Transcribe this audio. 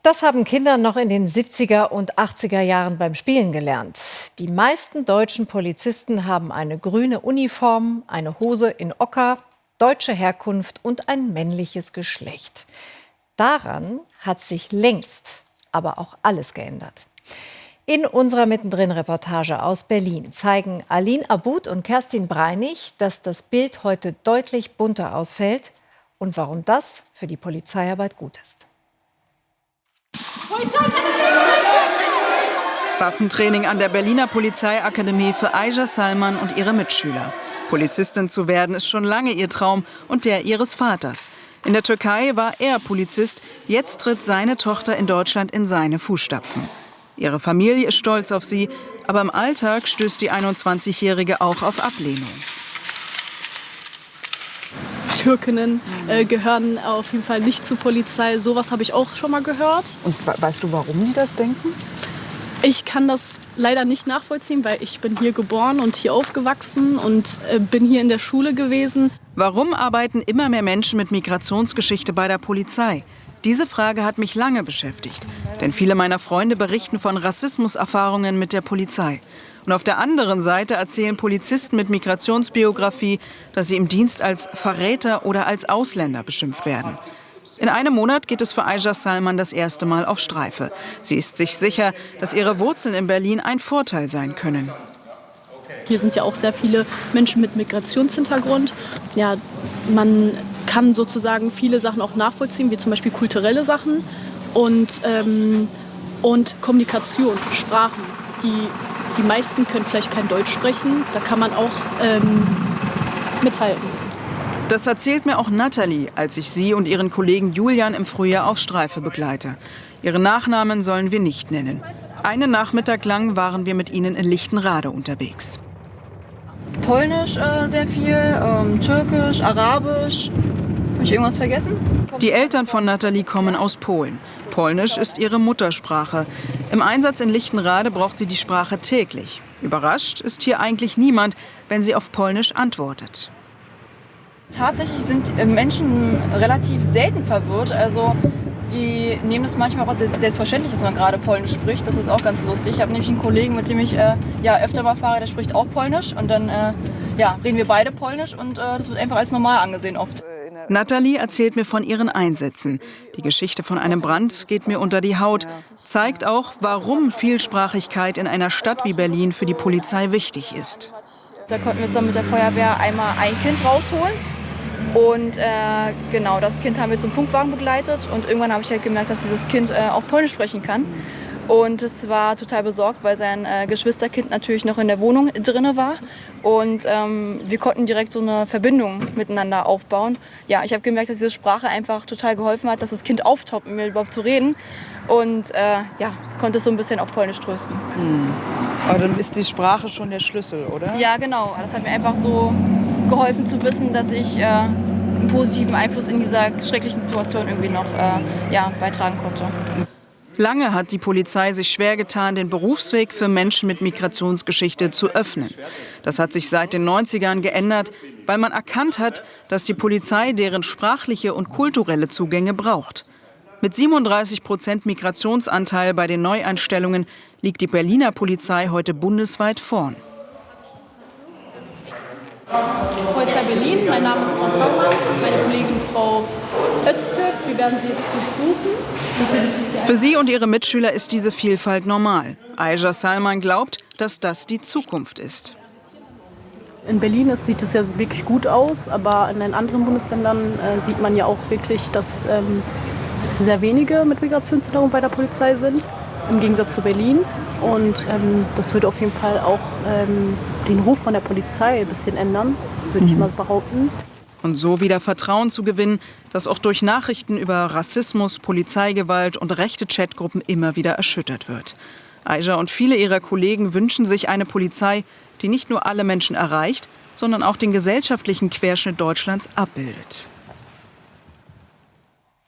Das haben Kinder noch in den 70er und 80er Jahren beim Spielen gelernt. Die meisten deutschen Polizisten haben eine grüne Uniform, eine Hose in Ocker, deutsche Herkunft und ein männliches Geschlecht. Daran hat sich längst aber auch alles geändert. In unserer Mittendrin-Reportage aus Berlin zeigen Aline Abud und Kerstin Breinig, dass das Bild heute deutlich bunter ausfällt und warum das für die Polizeiarbeit gut ist. Waffentraining an der Berliner Polizeiakademie für Aysha Salman und ihre Mitschüler. Polizistin zu werden ist schon lange ihr Traum und der ihres Vaters. In der Türkei war er Polizist, jetzt tritt seine Tochter in Deutschland in seine Fußstapfen. Ihre Familie ist stolz auf sie, aber im Alltag stößt die 21-Jährige auch auf Ablehnung. Türkinnen gehören auf jeden Fall nicht zur Polizei. Sowas habe ich auch schon mal gehört. Und weißt du, warum die das denken? Ich kann das leider nicht nachvollziehen, weil ich bin hier geboren und hier aufgewachsen und bin hier in der Schule gewesen. Warum arbeiten immer mehr Menschen mit Migrationsgeschichte bei der Polizei? Diese Frage hat mich lange beschäftigt. Denn viele meiner Freunde berichten von Rassismuserfahrungen mit der Polizei. Und auf der anderen Seite erzählen Polizisten mit Migrationsbiografie, dass sie im Dienst als Verräter oder als Ausländer beschimpft werden. In einem Monat geht es für Aysha Salman das erste Mal auf Streife. Sie ist sich sicher, dass ihre Wurzeln in Berlin ein Vorteil sein können. Hier sind ja auch sehr viele Menschen mit Migrationshintergrund. Ja, man kann sozusagen viele Sachen auch nachvollziehen, wie zum Beispiel kulturelle Sachen und Kommunikation, Sprachen. Die meisten können vielleicht kein Deutsch sprechen, da kann man auch mithalten. Das erzählt mir auch Nathalie, als ich sie und ihren Kollegen Julian im Frühjahr auf Streife begleite. Ihre Nachnamen sollen wir nicht nennen. Einen Nachmittag lang waren wir mit ihnen in Lichtenrade unterwegs. Polnisch sehr viel, Türkisch, Arabisch. Habe ich irgendwas vergessen? Die Eltern von Nathalie kommen aus Polen. Polnisch ist ihre Muttersprache. Im Einsatz in Lichtenrade braucht sie die Sprache täglich. Überrascht ist hier eigentlich niemand, wenn sie auf Polnisch antwortet. Tatsächlich sind Menschen relativ selten verwirrt. Also die nehmen es manchmal auch als selbstverständlich, dass man gerade Polnisch spricht. Das ist auch ganz lustig. Ich habe nämlich einen Kollegen, mit dem ich öfter mal fahre, der spricht auch Polnisch. Und dann reden wir beide Polnisch und das wird einfach als normal angesehen oft. Nathalie erzählt mir von ihren Einsätzen. Die Geschichte von einem Brand geht mir unter die Haut, zeigt auch, warum Vielsprachigkeit in einer Stadt wie Berlin für die Polizei wichtig ist. Da konnten wir zusammen mit der Feuerwehr einmal ein Kind rausholen. Und genau, das Kind haben wir zum Funkwagen begleitet. Und irgendwann habe ich halt gemerkt, dass dieses Kind auch Polnisch sprechen kann. Und es war total besorgt, weil sein Geschwisterkind natürlich noch in der Wohnung drinne war. Und wir konnten direkt so eine Verbindung miteinander aufbauen. Ja, ich habe gemerkt, dass diese Sprache einfach total geholfen hat, dass das Kind auftaucht, mit mir überhaupt zu reden. Und konnte es so ein bisschen auf Polnisch trösten. Aber dann ist die Sprache schon der Schlüssel, oder? Ja, genau. Das hat mir einfach so geholfen zu wissen, dass ich einen positiven Einfluss in dieser schrecklichen Situation irgendwie noch beitragen konnte. Lange hat die Polizei sich schwer getan, den Berufsweg für Menschen mit Migrationsgeschichte zu öffnen. Das hat sich seit den 90ern geändert, weil man erkannt hat, dass die Polizei deren sprachliche und kulturelle Zugänge braucht. Mit 37% Migrationsanteil bei den Neueinstellungen liegt die Berliner Polizei heute bundesweit vorn. Polizei Berlin, mein Name ist Frau Sauer, meine Kollegin Frau Öztürk. Wir werden Sie jetzt durchsuchen. Für sie und ihre Mitschüler ist diese Vielfalt normal. Aysha Salman glaubt, dass das die Zukunft ist. In Berlin sieht es ja wirklich gut aus, aber in den anderen Bundesländern sieht man ja auch wirklich, dass sehr wenige mit Migrationshintergrund bei der Polizei sind, im Gegensatz zu Berlin. Und das würde auf jeden Fall auch den Ruf von der Polizei ein bisschen ändern, würde ich mal behaupten. Und so wieder Vertrauen zu gewinnen, das auch durch Nachrichten über Rassismus, Polizeigewalt und rechte Chatgruppen immer wieder erschüttert wird. Aysha und viele ihrer Kollegen wünschen sich eine Polizei, die nicht nur alle Menschen erreicht, sondern auch den gesellschaftlichen Querschnitt Deutschlands abbildet.